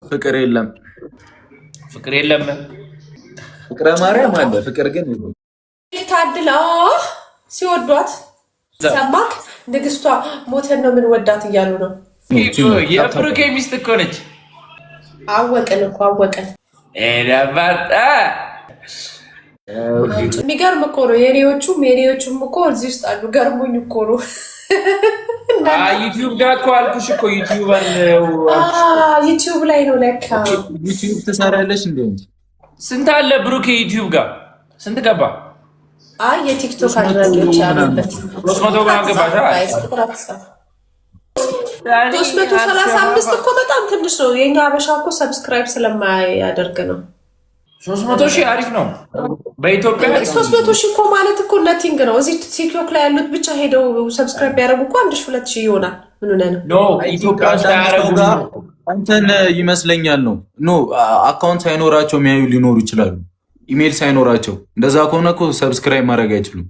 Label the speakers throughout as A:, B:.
A: ፍቅር የለም
B: ፍቅር የለም።
A: ፍቅረ ማርያም አለ፣ ፍቅር ግን
C: ታድላ ሲወዷት ሰማክ። ንግስቷ ሞተን ነው ምን ወዳት እያሉ ነው።
B: የብሩኬ ሚስት እኮ ነች።
C: አወቅን እኮ አወቅን። የሚገርም እኮ ነው። የኔዎቹም እኮ እዚህ ውስጥ አሉ። ገርሞኝ እኮ ነው።
B: ዩቲዩብ ጋር እኮ አልኩሽ እኮ
C: ዩቲዩብ ላይ ነው ለካ።
A: ዩቲዩብ ትሰራለች እንዴ?
B: ስንት አለ ብሩኬ ዩቲዩብ ጋር ስንት ገባ?
C: አይ የቲክቶክ አድራጊዎች ያሉበት
B: 300 ጋር ገባታ።
C: 335 እኮ በጣም ትንሽ ነው። የኛ አበሻ እኮ ሰብስክራይብ ስለማያደርግ ነው።
B: 300 ሺህ አሪፍ ነው። በኢትዮጵያ
C: 300 ሺህ እኮ ማለት እኮ ነቲንግ ነው። እዚህ ቲክቶክ ላይ ያሉት ብቻ ሄደው ሰብስክራይብ ያደርጉ እኮ 1000-2000 ይሆናል። ምን ሆነ ነው?
B: ኖ ኢትዮጵያ ውስጥ ያደርጉ
A: አንተን ይመስለኛል ነው። ኖ አካውንት ሳይኖራቸው የሚያዩ ሊኖሩ ይችላሉ። ኢሜል ሳይኖራቸው እንደዛ ከሆነ እኮ ሰብስክራይብ ማድረግ አይችሉም።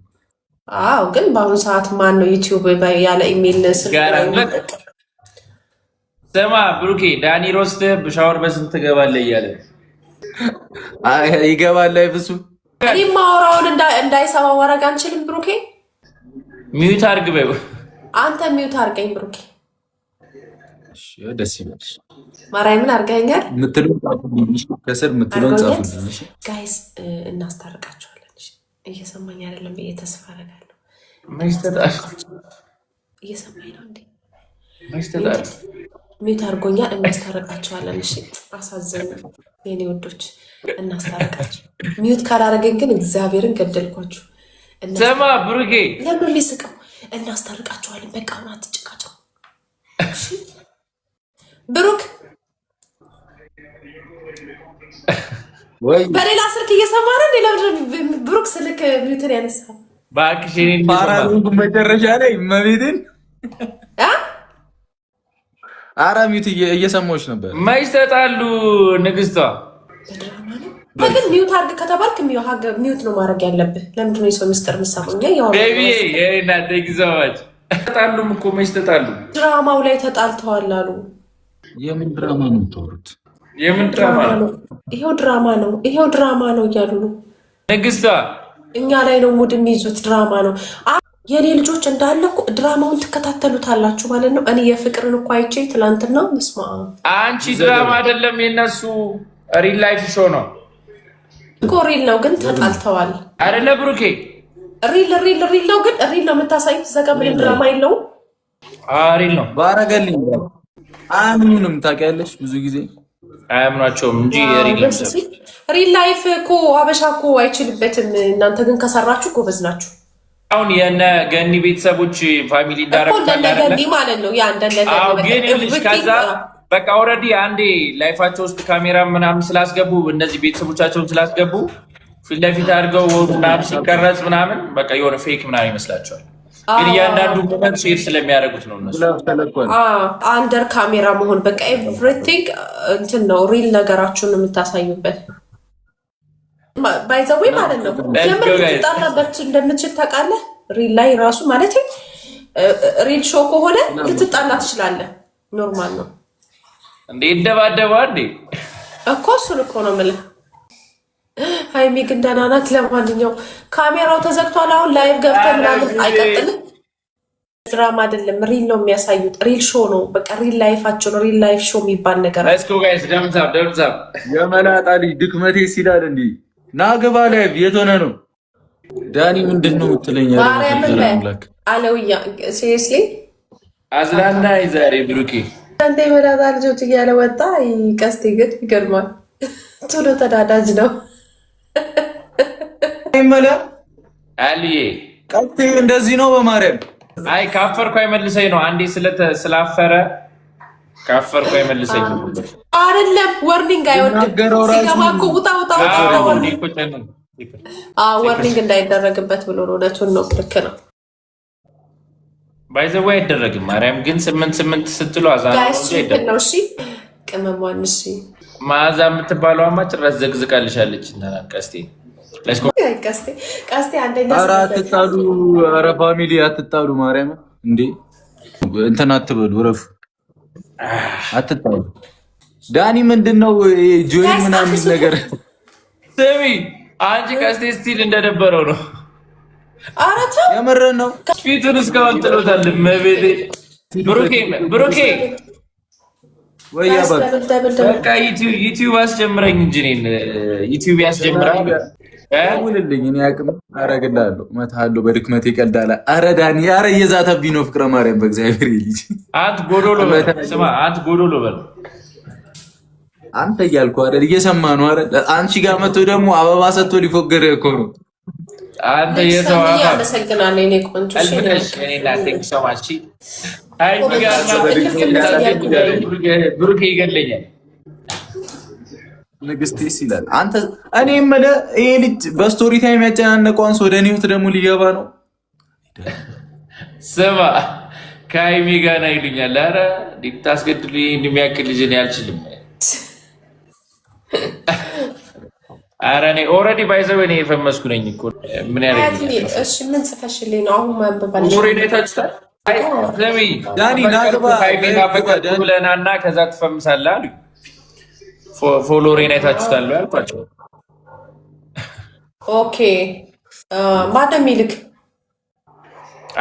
C: አዎ ግን በአሁኑ ሰዓት ማን ነው ዩቲዩብ ያለ ኢሜል
B: ስማ ብሩኬ ዳኒ ሮስት በሻወር በስንት ትገባለህ እያለ
A: ይገባል። ላይ ብሱ
C: እኔ ማውራውን እንዳይሰማ ወረጋ አንችልም። ብሩኬ
B: ሚዩት አድርግ በይው።
C: አንተ ሚዩት አድርገኝ ብሩኬ።
A: እሺ ደስ ይላል።
C: ማርያምን አድርገኛል
A: ምትሉን ከስር ምትሉን ጻፉልኝ። እሺ
C: ጋይስ እናስታርቃቸዋለን። እሺ እየሰማኝ አይደለም ብዬ ተስፋ አደርጋለሁ። እየሰማኝ ነው እንዴ? ሚዩት አድርጎኛል። እናስታርቃቸዋለን። እሺ አሳዘኑ የኔ ወዶች፣ እናስታርቃቸው። ሚዩት ካላደረገኝ ግን እግዚአብሔርን ገደልኳችሁ።
B: ስማ ብሩኬ
C: ለምን ሊስቀው? እናስታርቃቸዋለን። በቃ አሁን አትጭቃጨው ብሩክ። በሌላ ስልክ እየሰማን እንዴ? ለምን ብሩክ ስልክ ሚዩትን ያነሳ?
B: ባክሽ
A: ፓራሩን መጨረሻ ላይ መቤትን አራ ሚዩት እየሰማዎች ነበር።
B: ማይሽ ተጣሉ ንግስቷ።
C: በድራማ ነው ግን ሚዩት አድርግ ከተባልክ ሚዩት ነው ማድረግ ያለብህ። ለምንድን ነው የሰው ሚስጥር የምትሰማኝ?
B: ቤቢ የና ተግዛዋች ተጣሉም እኮ ማይሽ ተጣሉ።
C: ድራማው ላይ ተጣልተዋል አሉ።
A: የምን ድራማ ነው የምታወሩት?
B: የምን ድራማ ነው?
C: ይሄው ድራማ ነው እያሉ ነው
B: ንግስቷ።
C: እኛ ላይ ነው ሙድ የሚይዙት። ድራማ ነው። የኔ ልጆች እንዳለ ድራማውን ትከታተሉታላችሁ ማለት ነው። እኔ የፍቅርን እኮ አይቼ ትላንትና መስማ።
B: አንቺ ድራማ አይደለም የነሱ ሪል ላይፍ ሾው ነው
C: እኮ። ሪል ነው ግን ተጣልተዋል
B: አይደለ ብሩኬ?
C: ሪል ነው ግን ሪል ነው የምታሳዩት። ዘጋ ምንም ድራማ የለውም።
B: ሪል ነው
A: ባረገልኝ። አያምኑንም ታውቂያለሽ። ብዙ ጊዜ
B: አያምኗቸውም እንጂ
C: ሪል ላይፍ እኮ አበሻ እኮ አይችልበትም። እናንተ ግን ከሰራችሁ ጎበዝ ናችሁ።
B: አሁን የነ ገኒ ቤተሰቦች ፋሚሊ
C: እንዳረገኒ ማለት ነው። ያ
B: ግን ልጅ ከዛ በቃ ኦልሬዲ አንዴ ላይፋቸው ውስጥ ካሜራ ምናምን ስላስገቡ እነዚህ ቤተሰቦቻቸውን ስላስገቡ ፊት ለፊት አድርገው ምናምን ሲቀረጽ ምናምን በቃ የሆነ ፌክ ምናምን ይመስላቸዋል። ግን እያንዳንዱ ሞመንት ሼር ስለሚያደርጉት ነው እነሱ
C: አንደር ካሜራ መሆን በቃ ኤቭሪቲንግ እንትን ነው። ሪል ነገራችሁን የምታሳዩበት ባይዘዌ ማለት ነው። የምር ልትጣላበት እንደምትችል ታውቃለህ። ሪል ላይ ራሱ ማለት ሪል ሾው ከሆነ ልትጣላ ትችላለህ። ኖርማል ነው
B: እንዴ? ይደባደባ እንዴ
C: እኮ እሱን እኮ ነው የምልህ። ሀይሚ ግን ደህና ናት። ለማንኛውም ካሜራው ተዘግቷል። አሁን ላይቭ ገብተህ ምናምን አይቀጥልም። ድራማ አይደለም፣ ሪል ነው የሚያሳዩት። ሪል ሾው ነው በቃ ሪል ላይፋቸው ነው። ሪል ላይፍ ሾው የሚባል ነገር
A: የመላጣ ልጅ ድክመቴ ሲላል እንዲ ናግባ ላይ የት ሆነ ነው ዳኒ? ምንድን ነው የምትለኝ?
C: አለውያ ሲሪየስሊ
B: አዝናና ዛሬ ብሩኬ
C: አንተ የመላጣ ልጆች እያለ ወጣ። ቀስቴ ግን ይገርማል። ቶሎ ተዳዳጅ ነው
A: ይመለ
B: አልዬ
A: ቀስቴ እንደዚህ ነው። በማርያም
B: አይ ካፈርኩ አይመልሰኝ ነው። አንዴ ስላፈረ ካፈርኩ አይመልሰኝ
C: አይደለም። ወርኒንግ አይወድም። ሲገባ እኮ ውጣ ወርኒንግ እንዳይደረግበት ብሎ ነው። እውነቱን ነው። ልክ ነው።
B: ባይዘው አይደረግም። ማርያም ግን 8 ስትሉ አዛና
C: ነው። እሺ ቅመሟን እሺ
B: ማዛ የምትባለው ጭራሽ ዘግዝቃልሻለች። ቀስቴ
C: ቀስቴ አንደኛ
A: አትጣሉ። ኧረ ፋሚሊ አትጣሉ። ማርያም እንዴ እንትን አትበሉ። ረፉ አትጣሉ። ዳኒ ምንድነው ጆይ ምናምን ነገር
B: ስሚ አንቺ ቀስቴ ስቲል እንደነበረው ነው።
C: አረታ
A: የምር ነው።
B: ፊቱን እስካሁን ጥሎታል። መቤቴ ብሩኬ
A: ወይ ያባ
B: በቃ ዩቲዩብ አስጀምረኝ እንጂ እኔን ዩቲዩብ ያስጀምራል።
A: ደውልልኝ እኔ አቅም አረግልሃለሁ። እመታለሁ በድክመቴ ቀልዳላ። አረ ዳኒ አረ እየዛተብኝ ነው። ፍቅረ ማርያም በእግዚአብሔር ልጅ
B: አንተ ጎዶሎ በል ስማ፣ አንተ ጎዶሎ በል
A: አንተ እያልኩ አይደል? እየሰማ ነው አይደል? አንቺ ጋር መጥቶ ደግሞ አበባ ሰጥቶ ሊፎገር እኮ ነው።
B: አንተ የሰው አባ
C: አመሰግናለሁ። እኔ ቆንጆ
B: ብሩኬ ይገለኛል።
A: ንግስቴስ ይላል። አንተ እኔ የምልህ ይሄ ልጅ በስቶሪ ታይም ያጨናነቀው ወደ እኔ ህይወት ደግሞ ሊገባ ነው።
B: ስማ ከሀይሚ ጋር ና ይሉኛል። ኧረ ታስገድሉ እንደሚያክል ልጅ እኔ አልችልም። ኧረ እኔ ኦልሬዲ ባይዘው እኔ የፈመስኩ ነኝ እኮ ምን ያደርግልኝ?
C: እሺ ምን ጽፈሽልኝ ነው አሁን ማንበባል?
B: ኦልሬዲ ታችታል። ስሚ
A: ዳኒ ናግባ
B: ሃይሚና ፈቀድ ብለናና ከዛ ትፈምሳለህ አሉኝ። ፎሎሬን አይታችሁታል ያልኳቸው።
C: ኦኬ ማደም ይልክ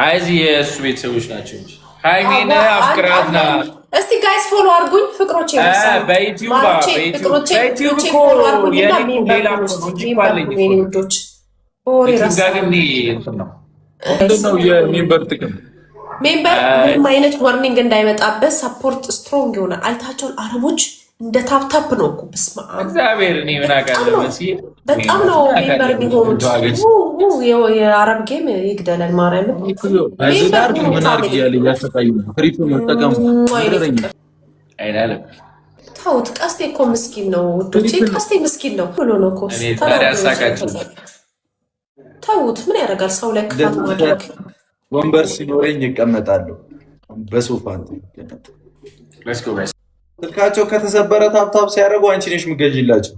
B: አይዚ የእሱ ቤተሰቦች ናቸው እንጂ ሃይሚን አፍቅራት ና።
C: እስቲ ጋይስ ፎሎ አድርጉኝ ፍቅሮቼ።
B: በዩቲዩብ እኮ የኔ ሌላ ሙዚቃ አለኝ
C: ውዶች።
B: ነው የሜምበር ጥቅም
C: ሜምበር ምንም አይነት ወርኒንግ እንዳይመጣበት ሰፖርት ስትሮንግ ይሆናል። አይታቸውን አረቦች እንደ ታፕታፕ ነው እኮ በስመ አብ
B: እግዚአብሔር። እኔ ምን አውቃለሁ መሲል
C: በጣም ነው ሜምበር የሚሆኑት። የአረብ ጌም ይግደለን ማርያም። ተውት፣ ቀስቴ እኮ ምስኪን ነው ውዶቼ፣ ቀስቴ ምስኪን ነው ብሎ ነው እኮ ተውት። ምን ያደርጋል ሰው ላይ ክፋት ማድረግ።
A: ወንበር ሲኖረኝ ይቀመጣለሁ በሶፋ ስልካቸው ከተሰበረ ታብታብ ሲያደርጉ አንቺ ነሽ የምትገዢላቸው።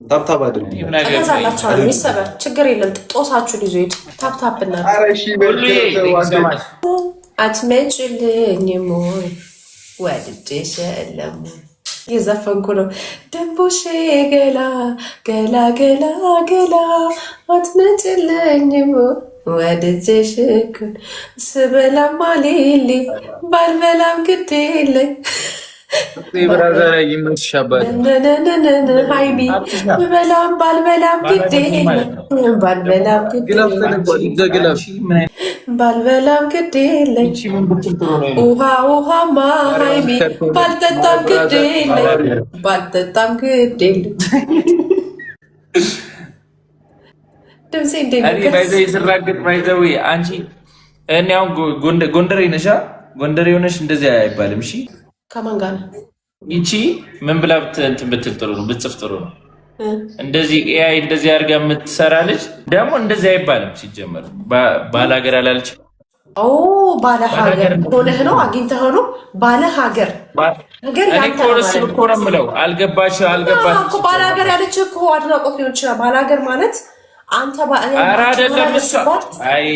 A: ታብታብ አድርጉ
C: ተዛላችኋል። የሚሰበር ችግር የለም። ጦሳችሁን ይዞ ሄድ። ታብታብ ና አትመጭልኝም ወይ ወድጄሽ የለም የዘፈንኩ ነው። ደንቦሼ ገላ ገላ ገላ ገላ አትመጭልኝም ወድጄሽ እኮ ስበላም አሌሌ ባልበላም ግድ የለኝ ሃይሚ በላም ባልበላም ግድ የለኝ ባልበላም ግድ የለኝ ውሃ ውሃማ ሃይሚ ባልጠጣም ግድ የለኝ ባልጠጣም ግድ የለኝ።
B: ስራግጥ ባይዘዊ አንቺ እኔ አሁን ጎንደሬ ነሻ? ጎንደሬ ሆነሽ እንደዚህ አይባልም። እሺ
C: ከማን ጋር
B: ይቺ ምን ብላ እንትን ብትል ጥሩ ነው፣ ብትጽፍ ጥሩ ነው። እንደዚህ ኤአይ እንደዚህ አድርጋ የምትሰራ ልጅ ደግሞ እንደዚህ አይባልም። ሲጀመር ባለሀገር አላለች።
C: ባለሀገር ሆነህ ነው አግኝተህ ነው ባለሀገር
B: እኮ ነው የምለው። አልገባሽ
C: ባለሀገር ያለች እኮ አድናቆት ሊሆን ይችላል። ባለሀገር ማለት አንተ
B: አይደለም እሷ አይ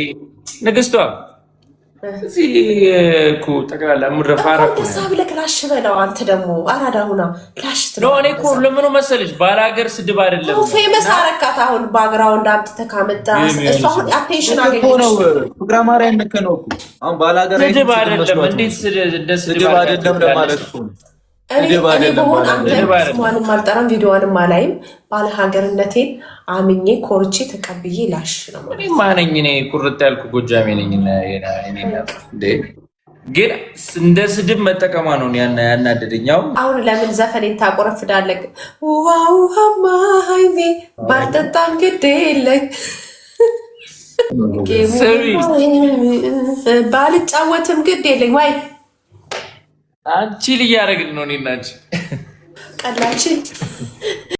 B: ንግስቷ እዚህ እኮ ጠቅላላ ምረፋራ እኮ
C: ነው ብለህ ላሽ በለው። አንተ ደግሞ አራዳ ሁና ላሽ
B: ነው። እኔ እኮ ለምኑ መሰለሽ ባለሀገር ስድብ አይደለም።
C: ፌመስ አረካት። አሁን ባግራውንድ አምጥተህ ካመጣህ እሱ አሁን አቴንሽን አገኘች
A: ነው። ፍቅረ ማርያም ልክ ነው እኮ አሁን ባለሀገር
B: ስድብ አይደለም። እንዴት ስድብ
A: አይደለም ለማለት እኮ
C: እኔ በሆን አንተንም አልጠራም ቪዲዮዋንም አላይም። ባለሀገርነቴን አምኜ ኮርቼ ተቀብዬ ላሽ ነው
B: ማነኝ እኔ ቁርጥ ያልኩ ጎጃሜ ነኝ። ግን እንደ ስድብ መጠቀሟ ነው ያናደደኛው።
C: አሁን ለምን ዘፈኔን ታቆረፍዳለህ? ውሃ ውሃማ ሃይሜ ባልጠጣም ግድ የለኝ ባልጫወትም ግድ የለኝ ወይ
B: አንቺ ልያደረግን ነው እኔና አንቺ
C: ቀላችን